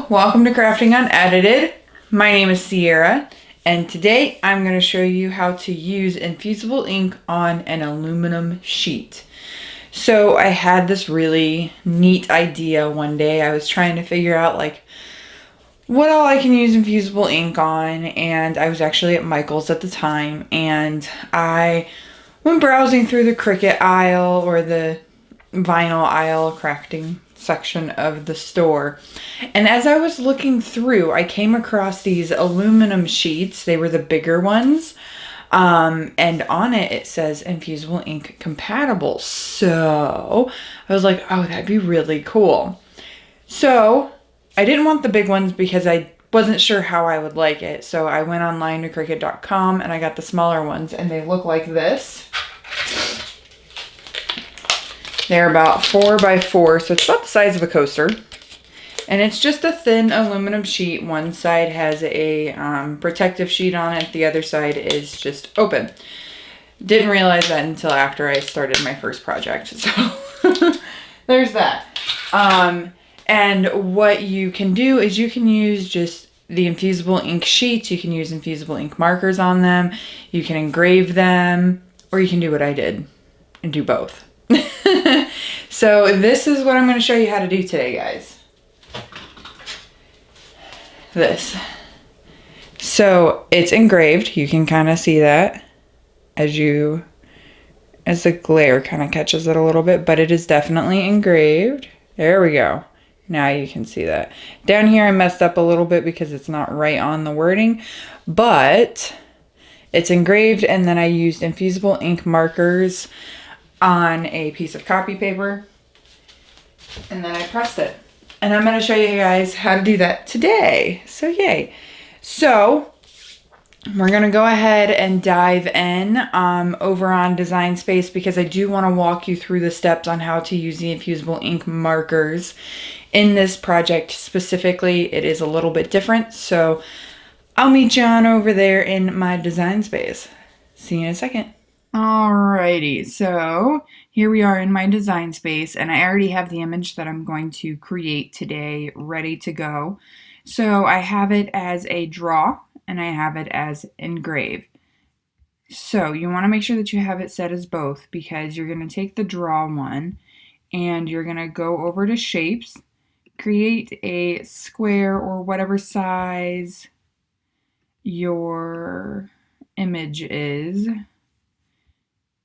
welcome to Crafting Unedited. My name is Sierra, and today I'm going to show you how to use Infusible ink on an aluminum sheet. So I had this really neat idea one day. I was trying to figure out what all I can use Infusible ink on, and I was actually at Michael's at the time, and I went browsing through the Cricut aisle or the vinyl aisle crafting section of the store. And as I was looking through, I came across these aluminum sheets. They were the bigger ones. And on it says Infusible ink compatible. So I was like, oh, that'd be really cool. So I didn't want the big ones because I wasn't sure how I would like it. So I went online to Cricut.com and I got the smaller ones, and they look like this. They're about 4x4, so it's about the size of a coaster. And it's just a thin aluminum sheet. One side has a protective sheet on it. The other side is just open. Didn't realize that until after I started my first project. So there's that. And what you can do is you can use just the Infusible ink sheets. You can use Infusible ink markers on them. You can engrave them, or you can do what I did and do both. So this is what I'm going to show you how to do today, guys. This. So it's engraved. You can kind of see that as the glare kind of catches it a little bit, but it is definitely engraved. There we go. Now you can see that. Down here I messed up a little bit because it's not right on the wording, but it's engraved, and then I used Infusible ink markers on a piece of copy paper, and then I pressed it. And I'm going to show you guys how to do that today. So yay. So we're going to go ahead and dive in over on Design Space, because I do want to walk you through the steps on how to use the Infusible ink markers in this project specifically. It is a little bit different, so I'll meet you on over there in my Design Space. See you in a second. Alrighty, so here we are in my Design Space, and I already have the image that I'm going to create today ready to go. So I have it as a draw, and I have it as engrave. So you want to make sure that you have it set as both, because you're going to take the draw one and you're going to go over to shapes, create a square or whatever size your image is.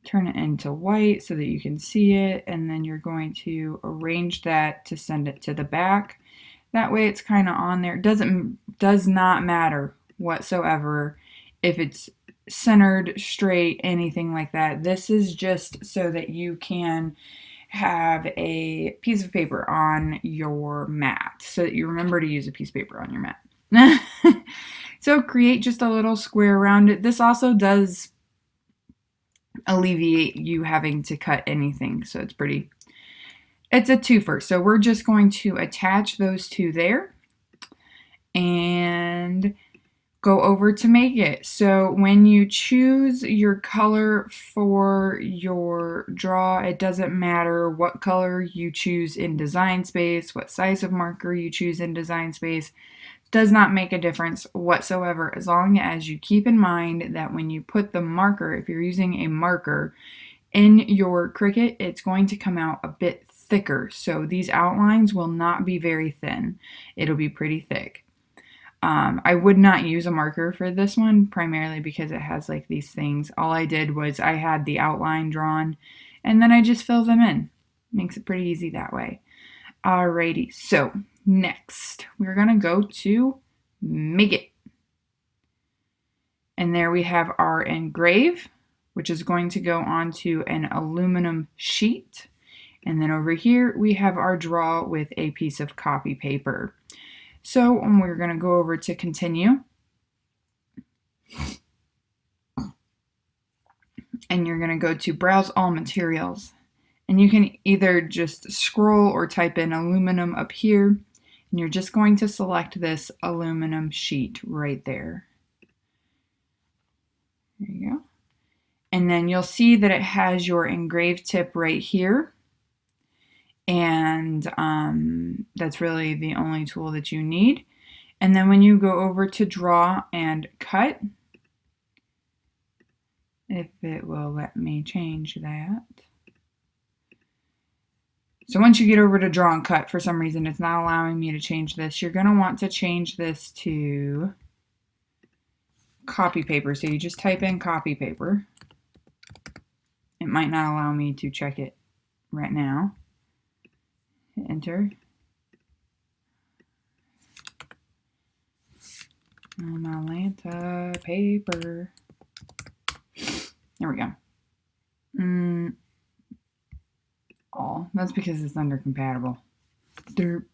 Turn it into white so that you can see it, and then you're going to arrange that to send it to the back. That way it's kind of on there. Does not matter whatsoever if it's centered, straight, anything like that. This is just so that you can have a piece of paper on your mat, so that you remember to use a piece of paper on your mat. So create just a little square around it. This also does alleviate you having to cut anything, so it's a twofer. So we're just going to attach those two there and go over to make it. So when you choose your color for your draw, it doesn't matter what color you choose in Design Space, what size of marker you choose in Design Space. Does not make a difference whatsoever, as long as you keep in mind that when you put the marker, if you're using a marker in your Cricut, it's going to come out a bit thicker. So these outlines will not be very thin. It'll be pretty thick. I would not use a marker for this one, primarily because it has like these things. All I did was I had the outline drawn, and then I just fill them in. Makes it pretty easy that way. Alrighty, so next we're gonna go to make it. And there we have our engrave, which is going to go onto an aluminum sheet. And then over here we have our draw with a piece of copy paper. So we're going to go over to continue. And you're going to go to browse all materials. And you can either just scroll or type in aluminum up here. And you're just going to select this aluminum sheet right there. There you go. And then you'll see that it has your engraved tip right here. And that's really the only tool that you need. And then when you go over to draw and cut, if it will let me change that. So once you get over to draw and cut, for some reason it's not allowing me to change this. You're going to want to change this to copy paper. So you just type in copy paper. It might not allow me to check it right now. Hit enter. Atlanta paper. There we go. Oh, that's because it's under compatible. Derp.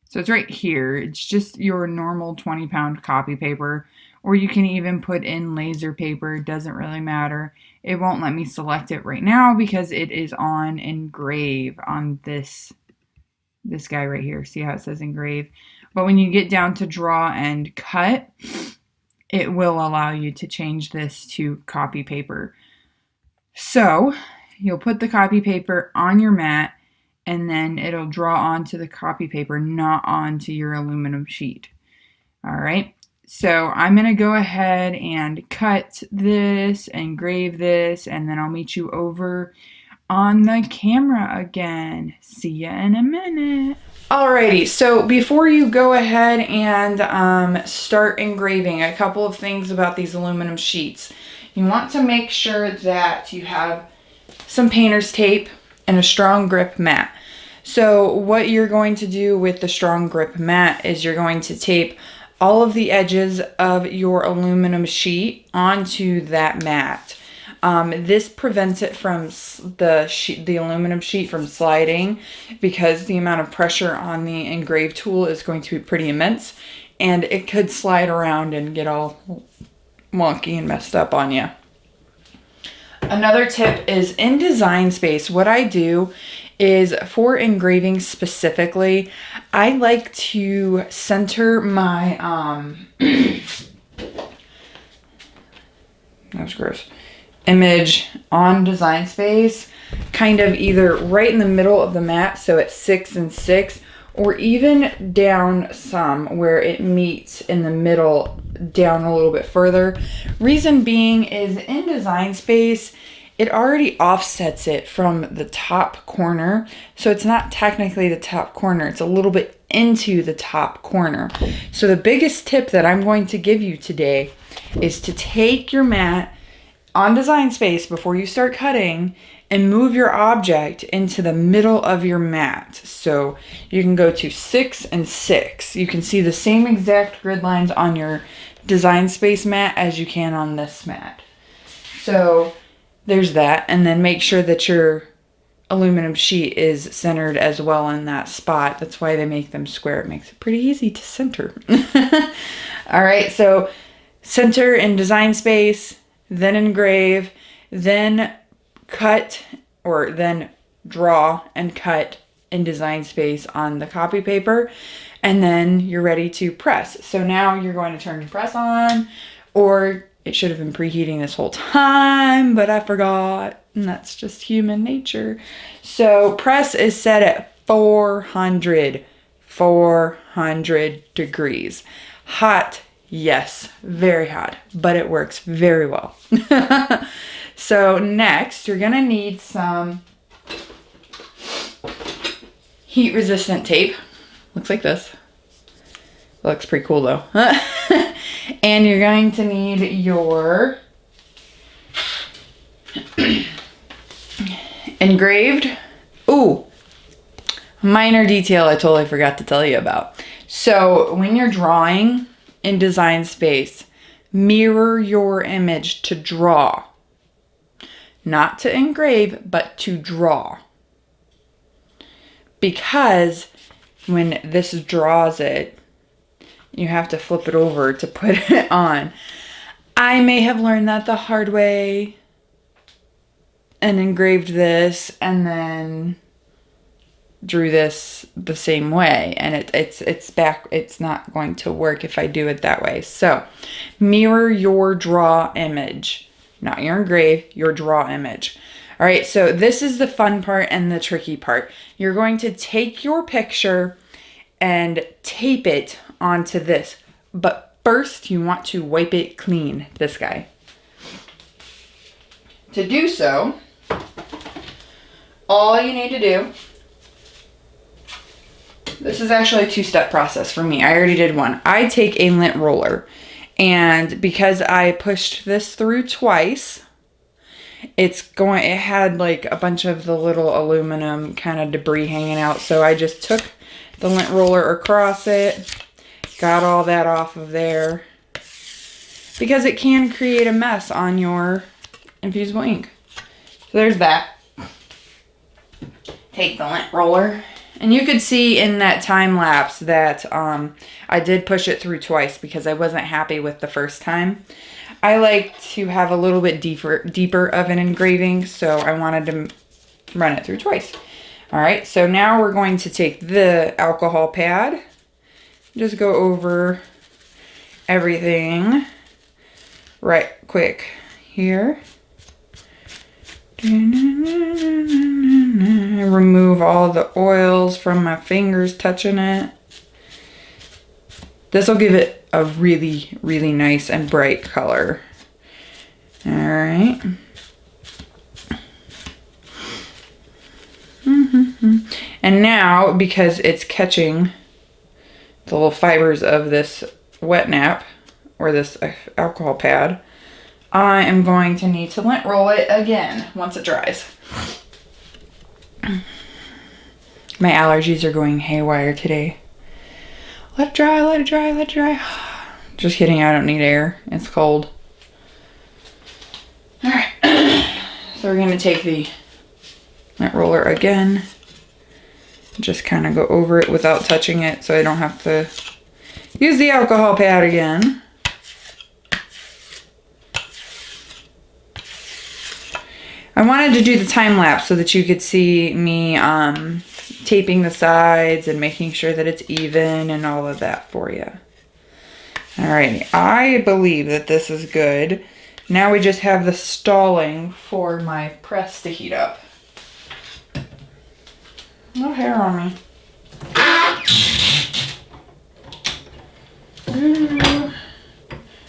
So it's right here. It's just your normal 20-pound copy paper, or you can even put in laser paper. It doesn't really matter. It won't let me select it right now because it is on engrave on this guy right here. See how it says engrave? But when you get down to draw and cut, it will allow you to change this to copy paper. So you'll put the copy paper on your mat, and then it'll draw onto the copy paper, not onto your aluminum sheet. All right. So I'm going to go ahead and cut this, engrave this, and then I'll meet you over on the camera again. See ya in a minute. Alrighty, so before you go ahead and start engraving, a couple of things about these aluminum sheets. You want to make sure that you have some painter's tape and a strong grip mat. So what you're going to do with the strong grip mat is you're going to tape all of the edges of your aluminum sheet onto that mat. This prevents it from the aluminum sheet from sliding, because the amount of pressure on the engrave tool is going to be pretty immense, and it could slide around and get all wonky and messed up on you. Another tip is in Design Space, what I do is for engraving specifically, I like to center my, that was gross, image on Design Space, kind of either right in the middle of the mat, so it's 6 and 6, or even down some where it meets in the middle, down a little bit further. Reason being is in Design Space, it already offsets it from the top corner, so it's not technically the top corner, it's a little bit into the top corner. So the biggest tip that I'm going to give you today is to take your mat on Design Space before you start cutting and move your object into the middle of your mat. So you can go to 6 and 6. You can see the same exact grid lines on your Design Space mat as you can on this mat. So there's that, and then make sure that your aluminum sheet is centered as well in that spot. That's why they make them square. It makes it pretty easy to center. All right, so center in Design Space, then engrave, then cut, or then draw and cut in Design Space on the copy paper, and then you're ready to press. So now you're going to turn your press on, or it should have been preheating this whole time, but I forgot, and that's just human nature. So press is set at 400 degrees. Hot, yes, very hot, but it works very well. So next, you're gonna need some heat resistant tape. Looks like this. Looks pretty cool though. And you're going to need your engraved. Ooh, minor detail I totally forgot to tell you about. So when you're drawing in Design Space, mirror your image to draw. Not to engrave, but to draw. Because when this draws it, you have to flip it over to put it on. I may have learned that the hard way and engraved this and then drew this the same way, and it's not going to work if I do it that way. So mirror your draw image, not your engrave, your draw image. All right, so this is the fun part and the tricky part. You're going to take your picture and tape it onto this. But first, you want to wipe it clean, this guy. To do so, all you need to do, this is actually a two-step process for me. I already did one. I take a lint roller, and because I pushed this through twice, it had like a bunch of the little aluminum kind of debris hanging out. So I just took the lint roller across it, got all that off of there, because it can create a mess on your infusible ink. So there's that. Take the lint roller. And you could see in that time lapse that I did push it through twice because I wasn't happy with the first time. I like to have a little bit deeper of an engraving, so I wanted to run it through twice. All right, so now we're going to take the alcohol pad, just go over everything right quick here. Remove all the oils from my fingers touching it. This will give it a really, really nice and bright color. All right. And now, because it's catching the little fibers of this wet nap or this alcohol pad, I am going to need to lint roll it again once it dries. My allergies are going haywire today. Let it dry, let it dry, let it dry. Just kidding, I don't need air. It's cold. Alright. So we're going to take the lint roller again. Just kind of go over it without touching it so I don't have to use the alcohol pad again. I wanted to do the time lapse so that you could see me taping the sides and making sure that it's even and all of that for you. Alrighty, I believe that this is good. Now we just have the stalling for my press to heat up. No hair on me.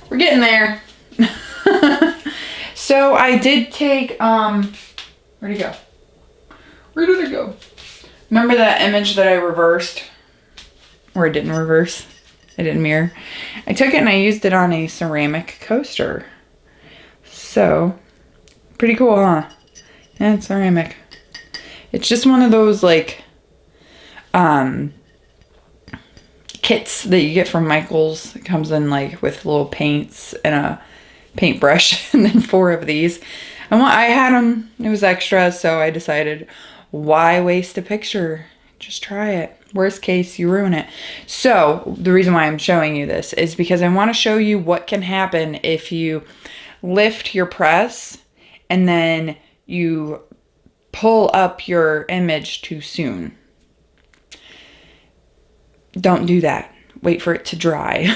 We're getting there. So I did take, where'd it go? Where did it go? Remember that image that I reversed? Or I didn't reverse? I didn't mirror. I took it and I used it on a ceramic coaster. So, pretty cool, huh? Yeah, it's ceramic. It's just one of those, like, kits that you get from Michael's. It comes in, like, with little paints and a paintbrush and then 4 of these. I had them. It was extra, so I decided, why waste a picture? Just try it. Worst case, you ruin it. So the reason why I'm showing you this is because I want to show you what can happen if you lift your press and then you pull up your image too soon. Don't do that. Wait for it to dry.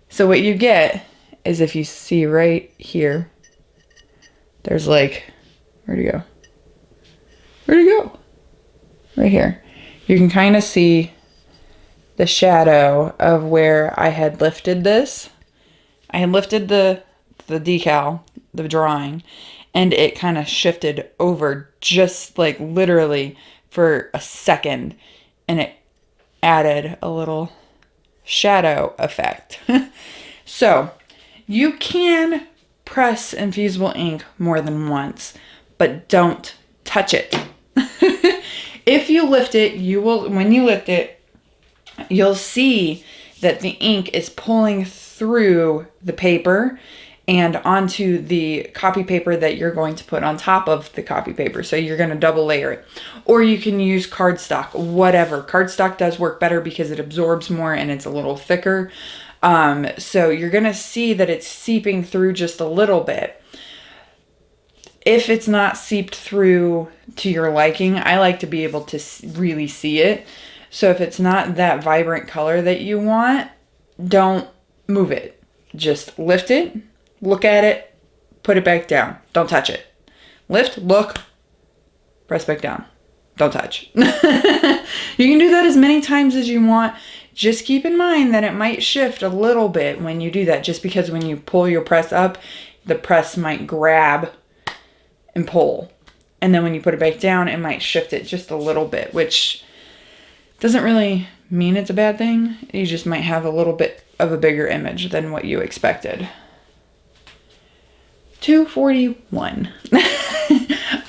So what you get is, if you see right here, there's like, where'd it go? Where'd it go? Right here. You can kind of see the shadow of where I had lifted this. I had lifted the decal, the drawing, and it kind of shifted over just like literally for a second, and it added a little shadow effect. So you can press Infusible ink more than once, but don't touch it. If you lift it, when you lift it, you'll see that the ink is pulling through the paper and onto the copy paper that you're going to put on top of the copy paper. So you're going to double layer it. Or you can use cardstock, whatever. Cardstock does work better because it absorbs more and it's a little thicker. So you're going to see that it's seeping through just a little bit. If it's not seeped through to your liking, I like to be able to really see it. So if it's not that vibrant color that you want, don't move it. Just lift it, look at it, put it back down. Don't touch it. Lift, look, press back down. Don't touch. You can do that as many times as you want. Just keep in mind that it might shift a little bit when you do that, just because when you pull your press up, the press might grab and pull. And then when you put it back down, it might shift it just a little bit, which doesn't really mean it's a bad thing. You just might have a little bit of a bigger image than what you expected. 241.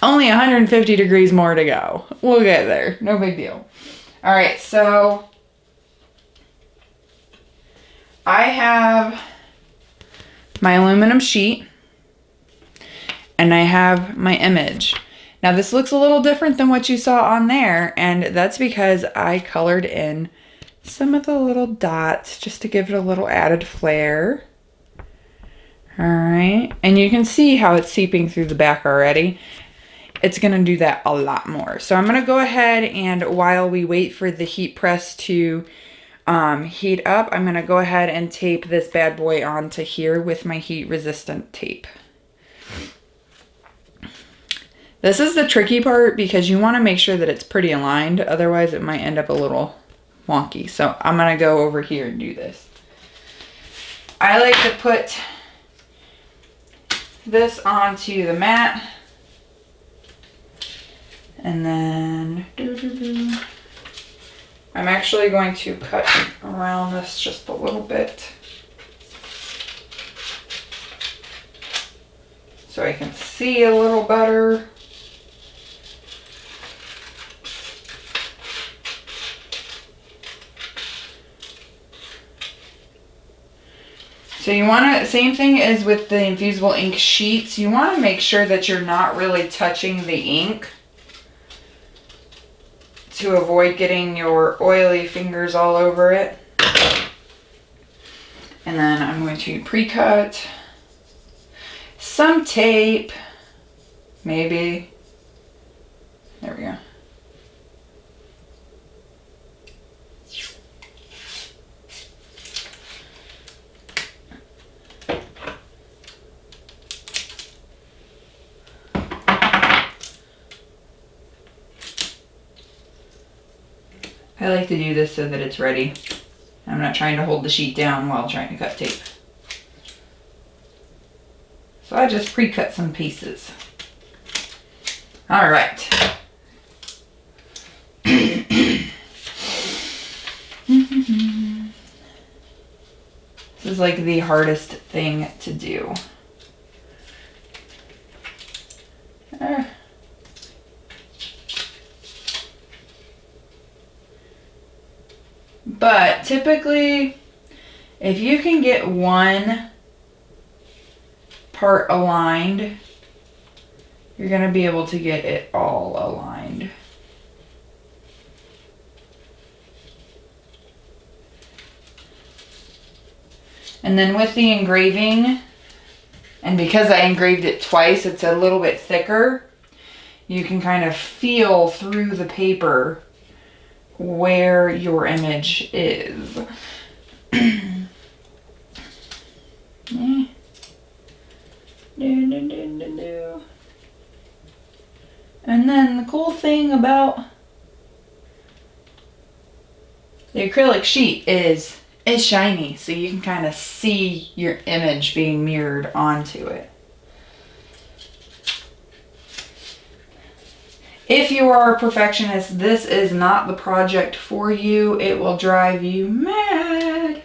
Only 150 degrees more to go. We'll get there. No big deal. All right, so I have my aluminum sheet and I have my image. Now this looks a little different than what you saw on there, and that's because I colored in some of the little dots just to give it a little added flair. All right, and you can see how it's seeping through the back already. It's gonna do that a lot more. So I'm gonna go ahead, and while we wait for the heat press to heat up, I'm gonna go ahead and tape this bad boy onto here with my heat resistant tape. This is the tricky part because you want to make sure that it's pretty aligned, otherwise it might end up a little wonky. So I'm gonna go over here and do this. I like to put this onto the mat, and then I'm actually going to cut around this just a little bit so I can see a little better. So you want to, same thing as with the Infusible Ink sheets, you want to make sure that you're not really touching the ink to avoid getting your oily fingers all over it. And then I'm going to pre-cut some tape, maybe. There we go. I like to do this so that it's ready. I'm not trying to hold the sheet down while trying to cut tape. So I just pre-cut some pieces. All right. This is like the hardest thing to do. But typically, if you can get one part aligned, you're going to be able to get it all aligned. And then with the engraving, and because I engraved it twice, it's a little bit thicker, you can kind of feel through the paper where your image is. And then the cool thing about the acrylic sheet is it's shiny, so you can kind of see your image being mirrored onto it. If you are a perfectionist, this is not the project for you. It will drive you mad.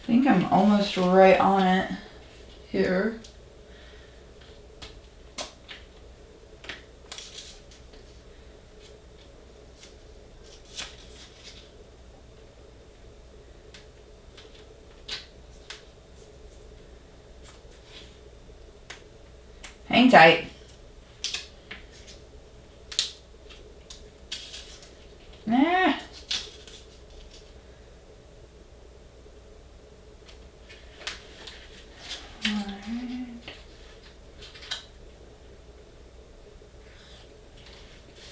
I think I'm almost right on it here. Hang tight. Nah.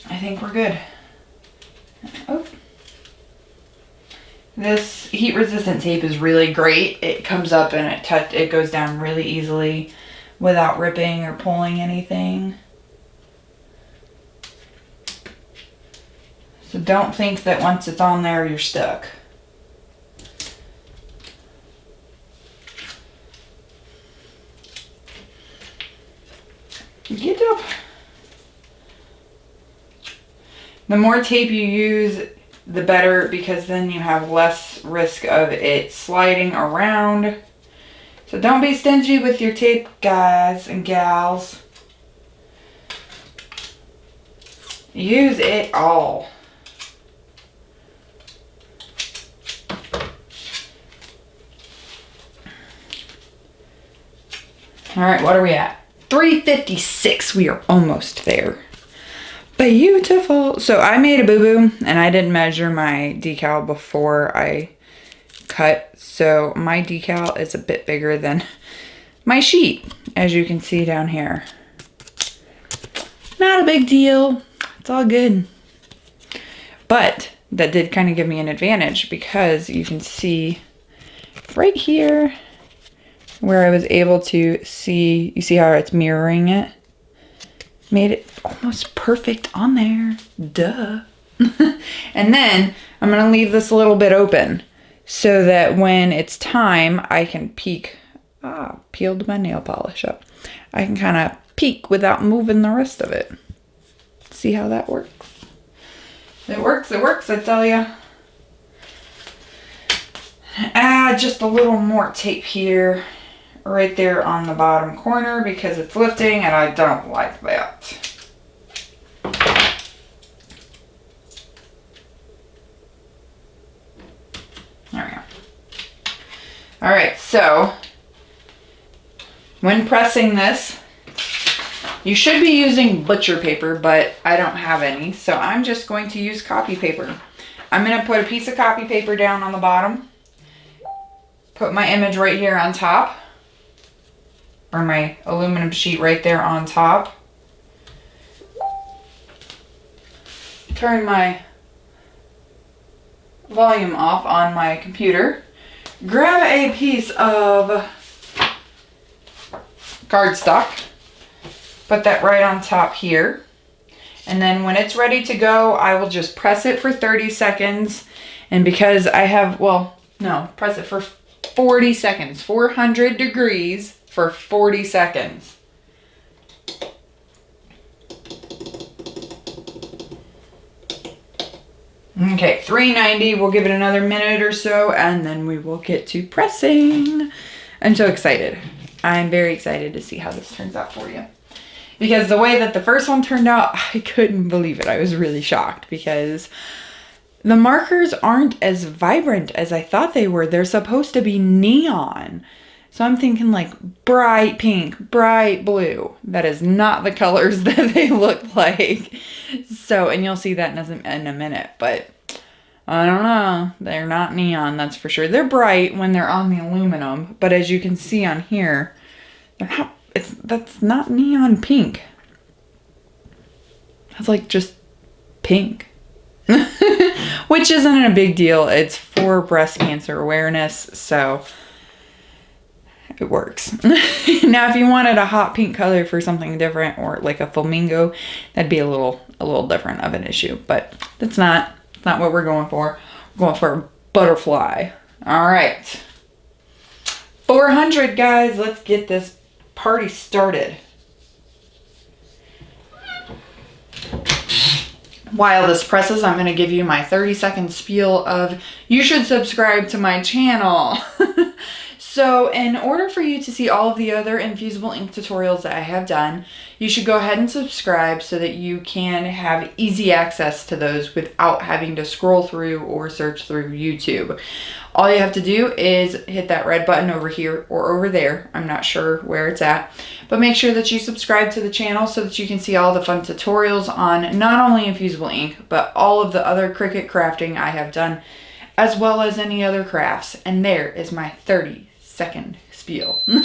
I think we're good. Oh, This heat resistant tape is really great. It comes up and it goes down really easily without ripping or pulling anything. So don't think that once it's on there, you're stuck. Get up. The more tape you use, the better, because then you have less risk of it sliding around. So don't be stingy with your tape, guys and gals. Use it all. All right, what are we at? 356. We are almost there. Beautiful. So I made a boo-boo and I didn't measure my decal before I cut. So my decal is a bit bigger than my sheet, as you can see down here. Not a big deal. It's all good. But that did kind of give me an advantage, because you can see right here where I was able to see, you see how it's mirroring it? Made it almost perfect on there. Duh. And then I'm going to leave this a little bit open so that when it's time, I can peek. Peeled my nail polish up. I can kind of peek without moving the rest of it. See how that works? It works, I tell ya. Add just a little more tape here, right there on the bottom corner, because it's lifting and I don't like that. There we go. All right, so when pressing this, you should be using butcher paper, but I don't have any, so I'm just going to use copy paper. I'm going to put a piece of copy paper down on the bottom, put my image right here on top, or my aluminum sheet right there on top. Turn my volume off on my computer. Grab a piece of cardstock. Put that right on top here. And then when it's ready to go, I will just press it for 30 seconds. And because I have, well, no, press it for 40 seconds. 400 degrees for 40 seconds. Okay, 390. We'll give it another minute or so, and then we will get to pressing. I'm so excited. I'm very excited to see how this turns out for you. Because the way that the first one turned out, I couldn't believe it. I was really shocked because the markers aren't as vibrant as I thought they were. They're supposed to be neon. So I'm thinking like bright pink, bright blue. That is not the colors that they look like. So, and you'll see that in a minute, but I don't know. They're not neon, that's for sure. They're bright when they're on the aluminum, but as you can see on here, they're not, that's not neon pink. That's like just pink. Which isn't a big deal. It's for breast cancer awareness, so it works. Now, if you wanted a hot pink color for something different, or like a flamingo, that'd be a little different of an issue. But that's not what we're going for. We're going for a butterfly. All right, 400, guys. Let's get this party started. While this presses, I'm going to give you my 30-second spiel of you should subscribe to my channel. So in order for you to see all of the other Infusible Ink tutorials that I have done, you should go ahead and subscribe so that you can have easy access to those without having to scroll through or search through YouTube. All you have to do is hit that red button over here or over there. I'm not sure where it's at, but make sure that you subscribe to the channel so that you can see all the fun tutorials on not only Infusible Ink, but all of the other Cricut crafting I have done, as well as any other crafts. And there is my 30-second spiel. All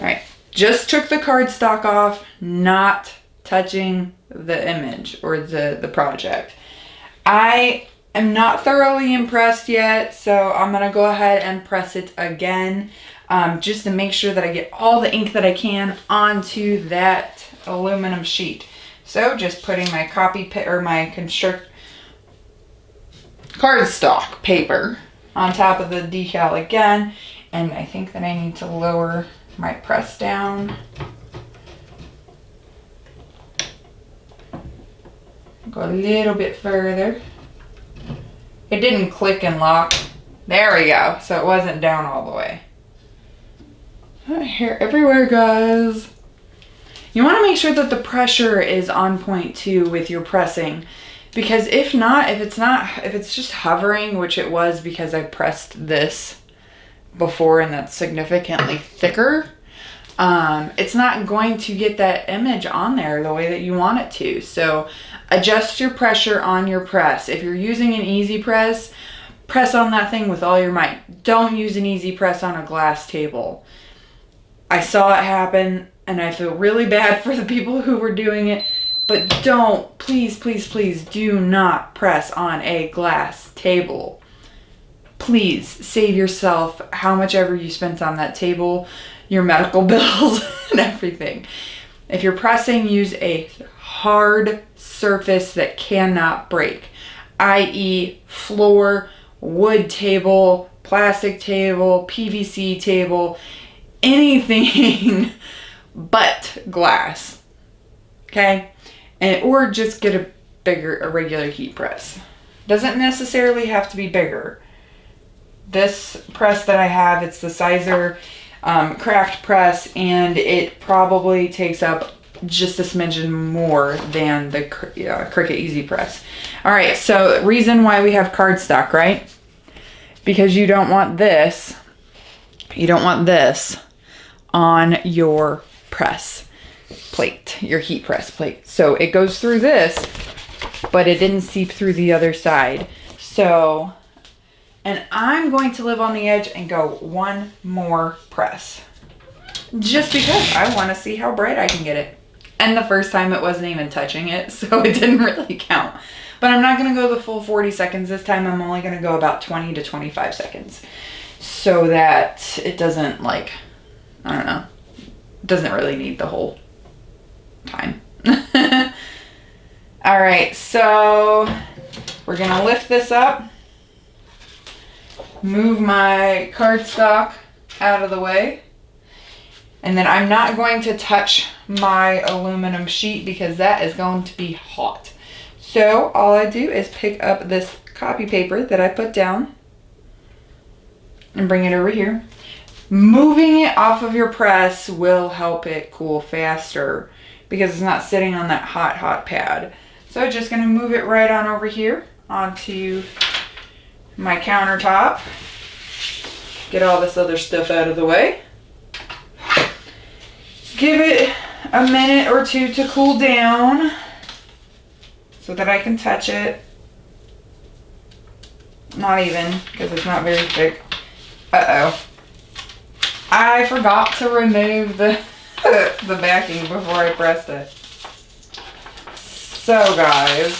right, just took the cardstock off, not touching the image or the project. I am not thoroughly impressed yet, so I'm gonna go ahead and press it again, just to make sure that I get all the ink that I can onto that aluminum sheet. So just putting my my cardstock paper on top of the decal again, and I think that I need to lower my press down. Go a little bit further. It didn't click and lock. There we go. So it wasn't down all the way. Hair everywhere, guys. You want to make sure that the pressure is on point too with your pressing, because if it's just hovering, which it was because I pressed this before and that's significantly thicker, it's not going to get that image on there the way that you want it to. So adjust your pressure on your press. If you're using an easy press, press on that thing with all your might. Don't use an easy press on a glass table. I saw it happen and I feel really bad for the people who were doing it, but don't, please, please, please do not press on a glass table. Please save yourself how much ever you spent on that table, your medical bills and everything. If you're pressing, use a hard surface that cannot break, i.e. floor, wood table, plastic table, PVC table, anything but glass. Okay? Or just get a regular heat press. Doesn't necessarily have to be bigger. This press that I have, it's the Sizer craft press, and it probably takes up just a smidgen more than the Cricut Easy Press. All right, so reason why we have cardstock, right? Because you don't want this on your press plate, your heat press plate. So it goes through this, but it didn't seep through the other side. So, and I'm going to live on the edge and go one more press, just because I want to see how bright I can get it. And the first time it wasn't even touching it, so it didn't really count. But I'm not going to go the full 40 seconds this time. I'm only going to go about 20 to 25 seconds, so that it doesn't, like, I don't know, doesn't really need the whole time. All right, so we're going to lift this up, move my cardstock out of the way, and then I'm not going to touch my aluminum sheet because that is going to be hot. So all I do is pick up this copy paper that I put down and bring it over here. Moving it off of your press will help it cool faster because it's not sitting on that hot pad. So just gonna move it right on over here onto my countertop. Get all this other stuff out of the way. Give it a minute or two to cool down so that I can touch it. Not even, because it's not very thick. Uh-oh. I forgot to remove the the backing before I pressed it. So guys,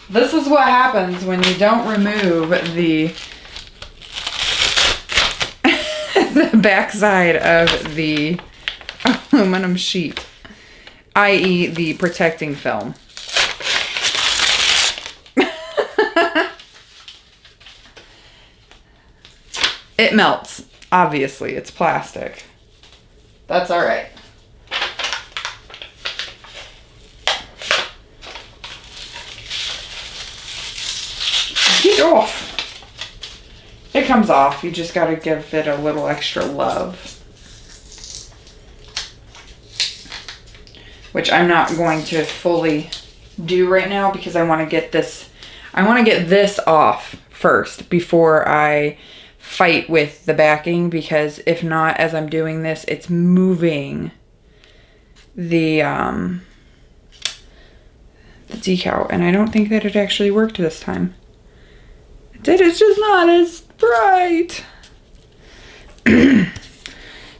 this is what happens when you don't remove the the backside of the aluminum sheet, i.e. the protecting film. It melts. Obviously, it's plastic. That's all right. Get off. It comes off. You just got to give it a little extra love. Which I'm not going to fully do right now because I want to get this off first before I fight with the backing, because if not, as I'm doing this, it's moving the decal, and I don't think that it actually worked this time. It did, it's just not as bright.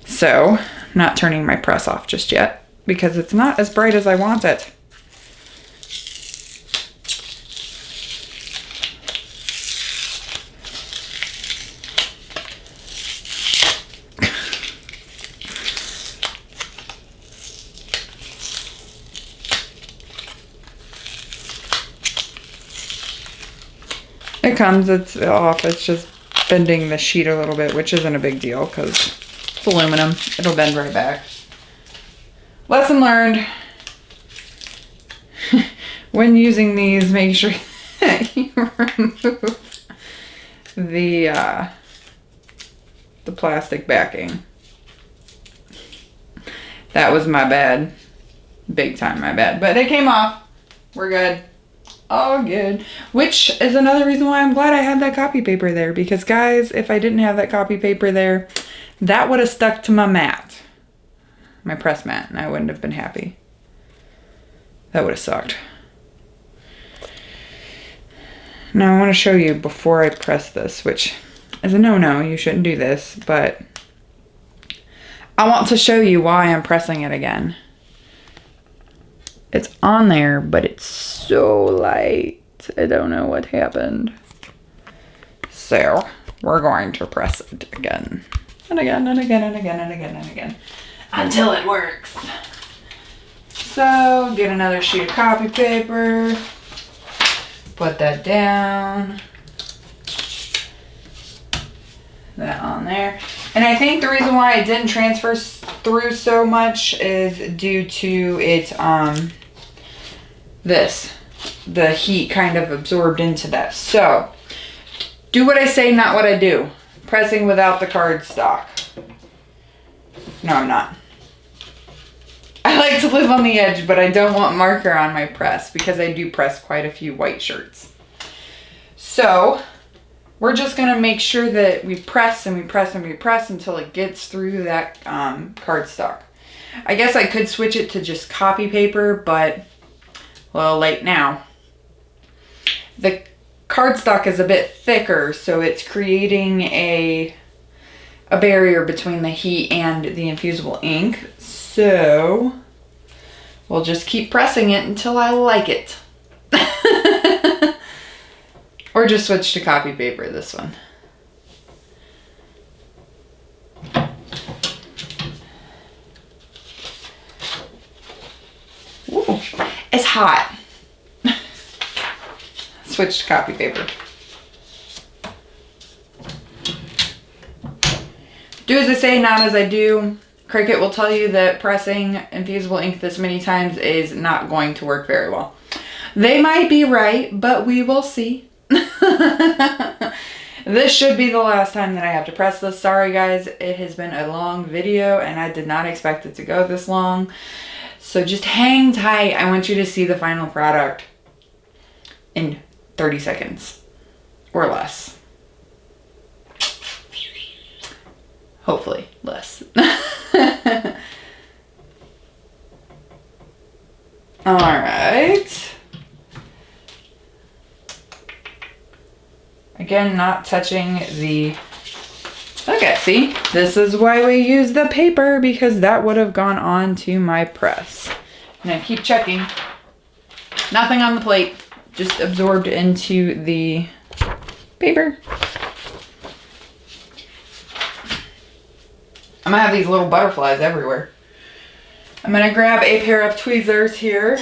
So, I'm not turning my press off just yet because it's not as bright as I want it. It comes, it's off. It's just bending the sheet a little bit, which isn't a big deal because it's aluminum. It'll bend right back. Lesson learned. When using these, make sure that you remove the plastic backing. That was my bad. Big time my bad. But it came off. We're good. All good. Which is another reason why I'm glad I had that copy paper there. Because guys, if I didn't have that copy paper there, that would have stuck to my mat. My press mat. And I wouldn't have been happy. That would have sucked. Now I want to show you before I press this, which is a no-no. You shouldn't do this. But I want to show you why I'm pressing it again. It's on there, but it's so light. I don't know what happened. So, we're going to press it again. And again, and again, and again, and again, and again. Until it works. So, get another sheet of copy paper. Put that down. That on there. And I think the reason why it didn't transfer through so much is due to it, the heat kind of absorbed into that. So, do what I say, not what I do. Pressing without the cardstock. No, I'm not. I like to live on the edge, but I don't want marker on my press because I do press quite a few white shirts. So, we're just going to make sure that we press and we press and we press until it gets through that cardstock. I guess I could switch it to just copy paper, but, well, late now. The cardstock is a bit thicker, so it's creating a barrier between the heat and the infusible ink. So, we'll just keep pressing it until I like it. Or just switch to copy paper, this one. Ooh, it's hot. Switch to copy paper. Do as I say, not as I do. Cricut will tell you that pressing infusible ink this many times is not going to work very well. They might be right, but we will see. This should be the last time that I have to press this. Sorry guys, it has been a long video and I did not expect it to go this long. So just hang tight. I want you to see the final product in 30 seconds or less. Hopefully less. All right. Again, not touching the... Okay, see? This is why we use the paper, because that would have gone on to my press. And I keep checking. Nothing on the plate. Just absorbed into the paper. I'm gonna have these little butterflies everywhere. I'm gonna grab a pair of tweezers here.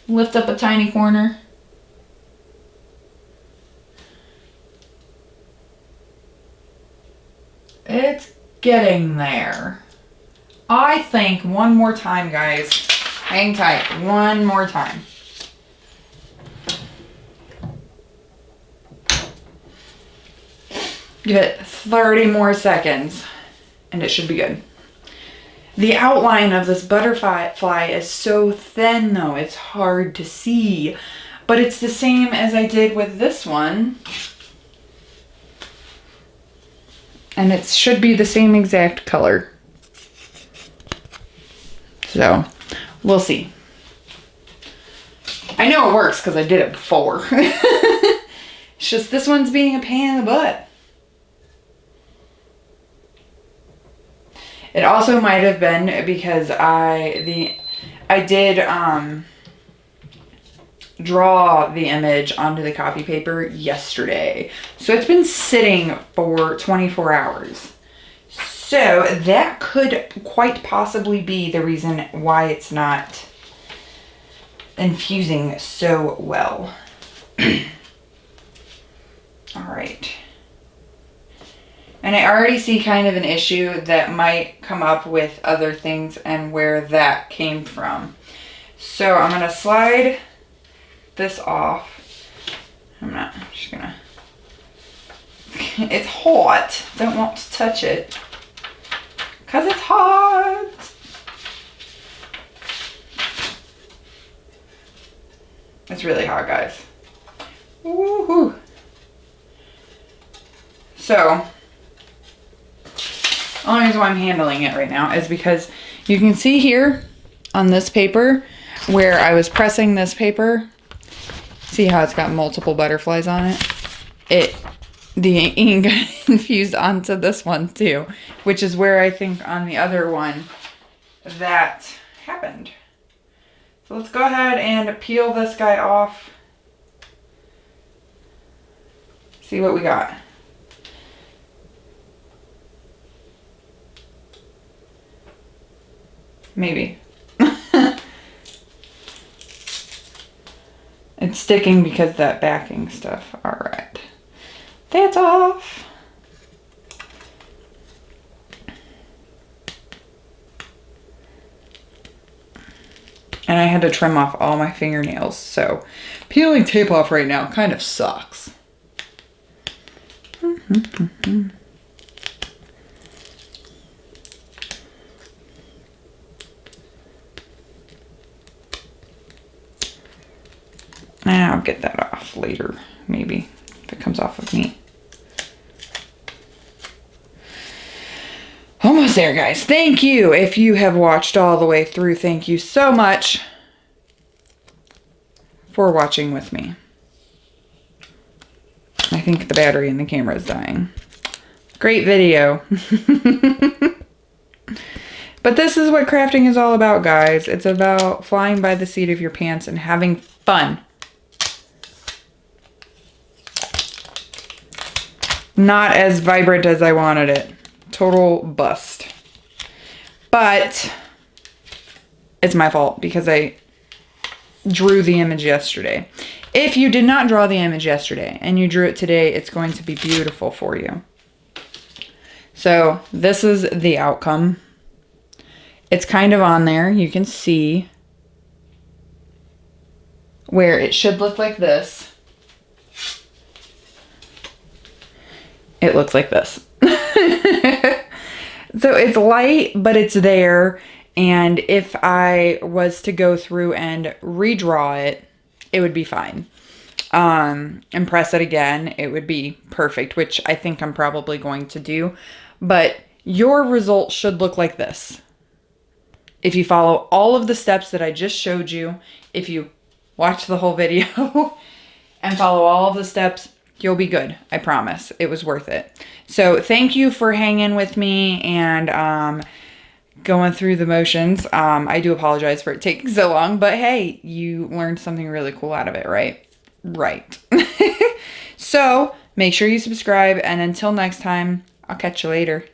Lift up a tiny corner. It's getting there. I think one more time, guys. Hang tight. One more time. Give it 30 more seconds and it should be good. The outline of this butterfly is so thin though, it's hard to see. But it's the same as I did with this one. And it should be the same exact color. So, we'll see. I know it works because I did it before. It's just this one's being a pain in the butt. It also might have been because I did draw the image onto the copy paper yesterday. So it's been sitting for 24 hours. So that could quite possibly be the reason why it's not infusing so well. right. And I already see kind of an issue that might come up with other things and where that came from. So I'm going to slide this off. I'm just going to, it's hot. Don't want to touch it because it's hot. It's really hot, guys. Woohoo. So, the only reason why I'm handling it right now is because you can see here on this paper where I was pressing this paper. See how it's got multiple butterflies on it? The ink got infused onto this one too, which is where I think on the other one that happened. So let's go ahead and peel this guy off. See what we got. Maybe. It's sticking because that backing stuff. All right. That's off. And I had to trim off all my fingernails, so peeling tape off right now kind of sucks. I'll get that off later, maybe, if it comes off of me. Almost there, guys. Thank you. If you have watched all the way through, thank you so much for watching with me. I think the battery in the camera is dying. Great video. But this is what crafting is all about, guys. It's about flying by the seat of your pants and having fun. Not as vibrant as I wanted it. Total bust. But it's my fault because I drew the image yesterday. If you did not draw the image yesterday and you drew it today, it's going to be beautiful for you. So this is the outcome. It's kind of on there. You can see where it should look like this. It looks like this. So it's light, but it's there. And if I was to go through and redraw it, it would be fine. And press it again, it would be perfect, which I think I'm probably going to do. But your result should look like this. If you follow all of the steps that I just showed you, if you watch the whole video and follow all of the steps, you'll be good. I promise. It was worth it. So thank you for hanging with me and going through the motions. I do apologize for it taking so long, but hey, you learned something really cool out of it, right? Right. So make sure you subscribe, and until next time, I'll catch you later.